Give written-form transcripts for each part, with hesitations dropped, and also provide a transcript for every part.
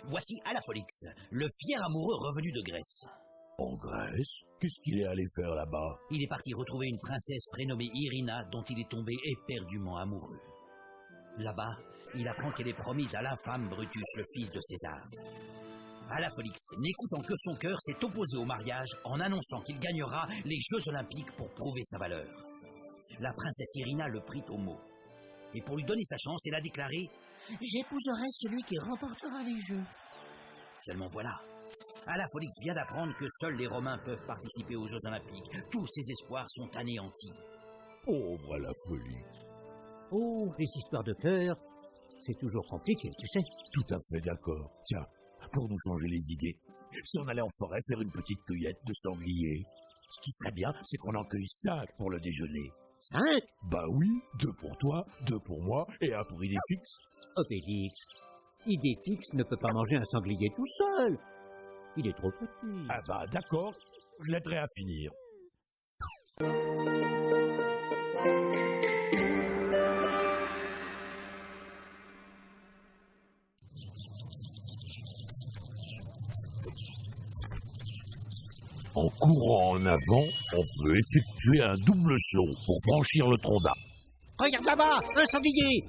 Voici Alafolix, le fier amoureux revenu de Grèce. En Grèce? Qu'est-ce qu'il est allé faire là-bas? Il est parti retrouver une princesse prénommée Irina dont il est tombé éperdument amoureux. Là-bas, il apprend qu'elle est promise à l'infâme Brutus, le fils de César. Alafolix, n'écoutant que son cœur, s'est opposé au mariage en annonçant qu'il gagnera les Jeux Olympiques pour prouver sa valeur. La princesse Irina le prit au mot. Et pour lui donner sa chance, elle a déclaré « J'épouserai celui qui remportera les Jeux ». Seulement voilà, Alafolix vient d'apprendre que seuls les Romains peuvent participer aux Jeux Olympiques. Tous ses espoirs sont anéantis. Pauvre Alafolix. Oh, les histoires de cœur, c'est toujours compliqué, tu sais. Tout à fait d'accord. Tiens, pour nous changer les idées, si on allait en forêt faire une petite cueillette de sangliers, ce qui serait bien, c'est qu'on en cueille 5 pour le déjeuner. 5? Bah oui, 2 pour toi, 2 pour moi et 1 pour Idéfix. Obélix, Idéfix ne peut pas manger un sanglier tout seul. Il est trop petit. Ah bah d'accord, je l'aiderai à finir. En courant en avant, on peut effectuer un double saut pour franchir le tronc d'arbre. Regarde là-bas, un sanglier!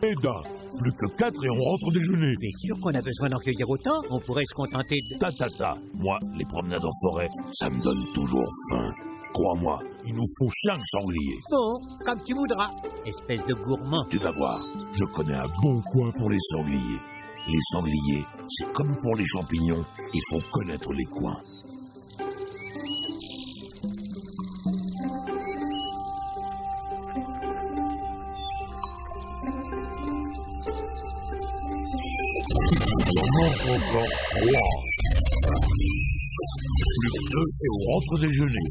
Et d'un, plus que 4 et on rentre déjeuner. T'es sûr qu'on a besoin d'en cueillir autant? On pourrait se contenter de... Ta. Moi, les promenades en forêt, ça me donne toujours faim. Crois-moi, il nous faut 5 sangliers. Bon, comme tu voudras. Espèce de gourmand. Tu vas voir, je connais un bon coin pour les sangliers. Les sangliers, c'est comme pour les champignons, il faut connaître les coins. Il en manque encore 3. Plus que 2 et on rentre déjeuner.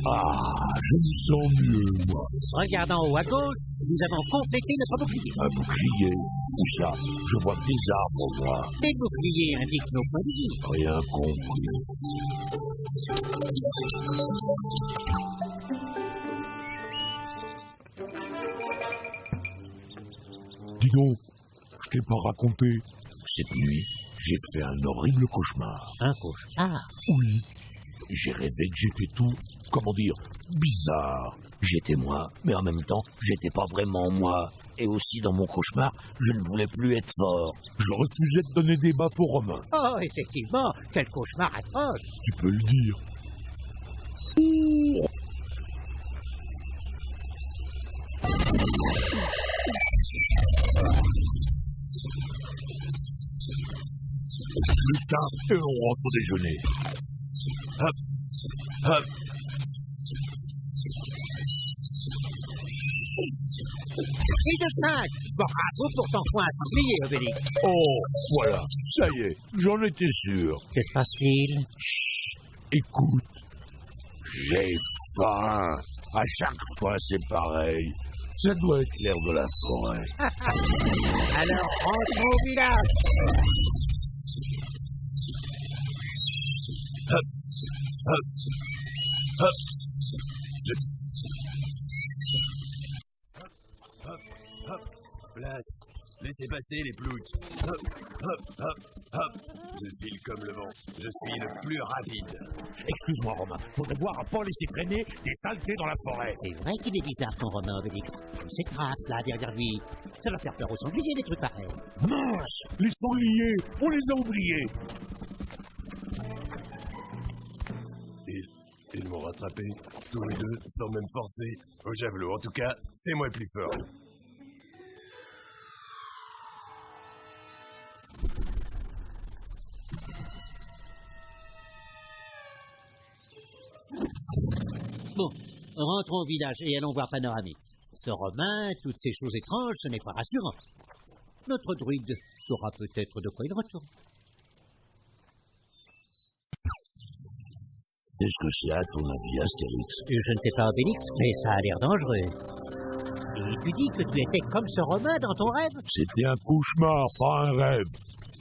Ah, je me sens mieux, moi. Regarde en haut à gauche, nous avons complété notre bouclier. Un bouclier? Où ça? Je vois des arbres, moi. Les boucliers indiquent nos points de vue. Rien compris. Dis donc, je t'ai pas raconté. Cette nuit, j'ai fait un horrible cauchemar. Un cauchemar? Oui. J'ai rêvé que j'étais tout, comment dire, bizarre. J'étais moi, mais en même temps, j'étais pas vraiment moi. Et aussi, dans mon cauchemar, je ne voulais plus être fort. Je refusais de donner des baffes aux Romains. Oh, effectivement, quel cauchemar atroce. Tu peux le dire. Plus tard, et on rentre déjeuner. Hop. Et de 5. Bravo pour ton point à sanglier, Obélix. Oh, voilà, ça y est, j'en étais sûr. Que se passe-t-il? Chut, écoute, j'ai faim. À chaque fois, c'est pareil. Ça doit être l'air de la forêt. Alors, rentrons au village. Hop. Place. Laissez passer les ploucs. Hop. Je file comme le vent. Je suis le plus rapide. Excuse-moi, Romain. Faudrait voir à pas laisser traîner des saletés dans la forêt. C'est vrai qu'il est bizarre ton Romain, Obélix. Ces traces là derrière lui, ça va faire peur aux sangliers des trucs pareils. Mince, les sangliers, on les a oubliés. Ils m'ont rattrapé, tous les deux, sans même forcer. Au javelot, en tout cas, c'est moi le plus fort. Bon, rentrons au village et allons voir Panoramix. Ce Romain, toutes ces choses étranges, ce n'est pas rassurant. Notre druide saura peut-être de quoi il retourne. Qu'est-ce que c'est à ton avis, Astérix? Je ne sais pas, Obélix, mais ça a l'air dangereux. Et tu dis que tu étais comme ce Romain dans ton rêve? C'était un cauchemar, pas un rêve.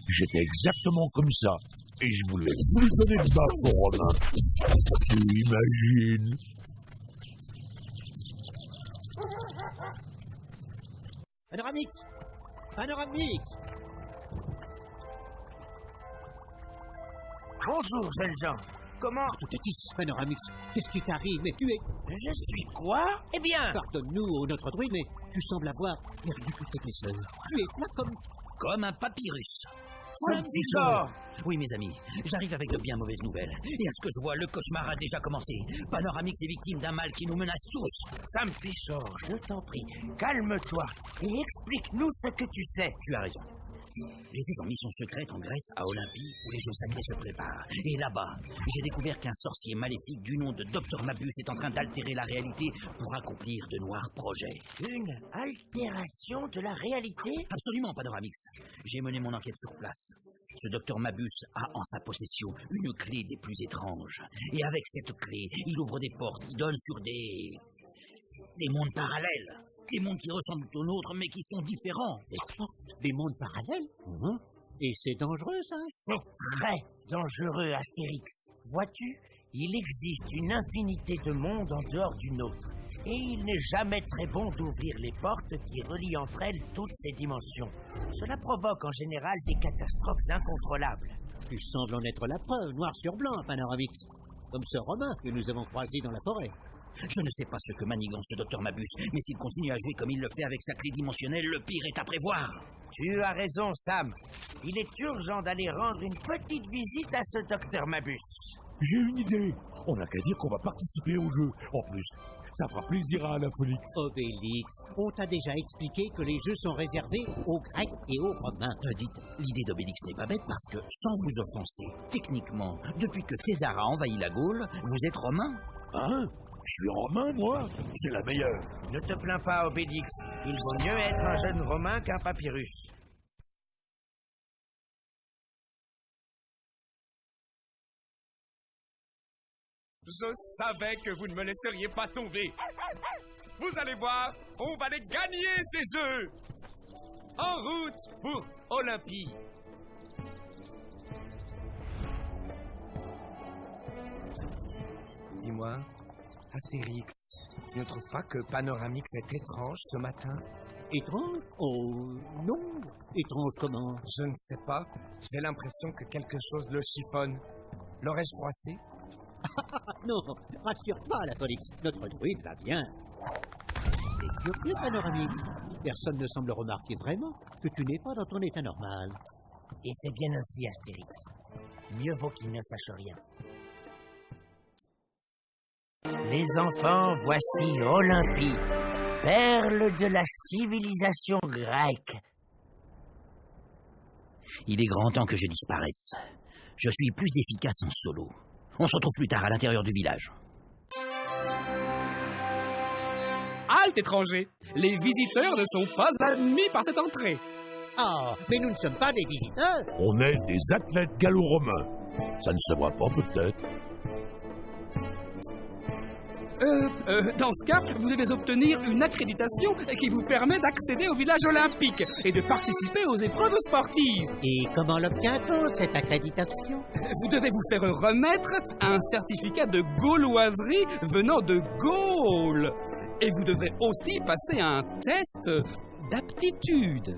J'étais exactement comme ça. Et je voulais plus donner de baffe au Romain. Tu imagines? Panoramix! Panoramix! Bonjour, jeunes gens. Comment? Tout est dit, Panoramix. Qu'est-ce qui t'arrive? Mais tu es... Je suis quoi? Eh bien, Pardonne-nous, notre druide, mais tu sembles avoir perdu toute épaisseur. Tu es plat Comme un papyrus. Saint-Pichor! Oui, mes amis, j'arrive avec de bien mauvaises nouvelles. Et à ce que je vois, le cauchemar a déjà commencé. Panoramix est victime d'un mal qui nous menace tous. Saint-Pichor, je t'en prie, calme-toi et explique-nous ce que tu sais. Tu as raison. J'étais en mission secrète en Grèce, à Olympie, où les Jeux sacrés se préparent. Et là-bas, j'ai découvert qu'un sorcier maléfique du nom de Dr Mabus est en train d'altérer la réalité pour accomplir de noirs projets. Une altération de la réalité? Absolument, Panoramix. J'ai mené mon enquête sur place. Ce Dr Mabus a en sa possession une clé des plus étranges. Et avec cette clé, il ouvre des portes qui donnent sur des mondes parallèles. Des mondes qui ressemblent aux nôtres, mais qui sont différents. Des mondes parallèles? Et c'est dangereux, ça? C'est très dangereux, Astérix. Vois-tu, il existe une infinité de mondes en dehors du nôtre. Et il n'est jamais très bon d'ouvrir les portes qui relient entre elles toutes ces dimensions. Cela provoque en général des catastrophes incontrôlables. Tu sembles en être la preuve, noir sur blanc, Panoramix. Comme ce Romain que nous avons croisé dans la forêt. Je ne sais pas ce que manigance ce Dr Mabus, mais s'il continue à jouer comme il le fait avec sa clé dimensionnelle, le pire est à prévoir. Tu as raison, Sam. Il est urgent d'aller rendre une petite visite à ce Dr Mabus. J'ai une idée. On n'a qu'à dire qu'on va participer au jeu. En plus, ça fera plaisir à Alafolix. Obélix, on t'a déjà expliqué que les jeux sont réservés aux Grecs et aux Romains. Dites, l'idée d'Obélix n'est pas bête parce que, sans vous offenser, techniquement, depuis que César a envahi la Gaule, vous êtes romain. Hein? Je suis romain, moi. C'est la meilleure. Ne te plains pas, Obélix. Il vaut mieux être un jeune romain qu'un papyrus. Je savais que vous ne me laisseriez pas tomber. Vous allez voir, on va les gagner, ces jeux. En route pour Olympie. Dis-moi, Astérix, tu ne trouves pas que Panoramix est étrange ce matin? Étrange? Oh, non. Étrange comment? Je ne sais pas. J'ai l'impression que quelque chose le chiffonne. L'aurais-je froissé? Non, rassure-toi, Alafolix. Notre druide va bien. C'est curieux, Panoramix. Personne ne semble remarquer vraiment que tu n'es pas dans ton état normal. Et c'est bien ainsi, Astérix. Mieux vaut qu'il ne sache rien. Les enfants, voici Olympie, perle de la civilisation grecque. Il est grand temps que je disparaisse. Je suis plus efficace en solo. On se retrouve plus tard à l'intérieur du village. Halte, étranger! Les visiteurs ne sont pas admis par cette entrée. Ah, mais nous ne sommes pas des visiteurs. On est des athlètes gallo-romains. Ça ne se voit pas, peut-être. Dans ce cas, vous devez obtenir une accréditation qui vous permet d'accéder au village olympique et de participer aux épreuves sportives. Et comment l'obtient-on, cette accréditation? Vous devez vous faire remettre un certificat de gauloiserie venant de Gaule. Et vous devrez aussi passer un test d'aptitude.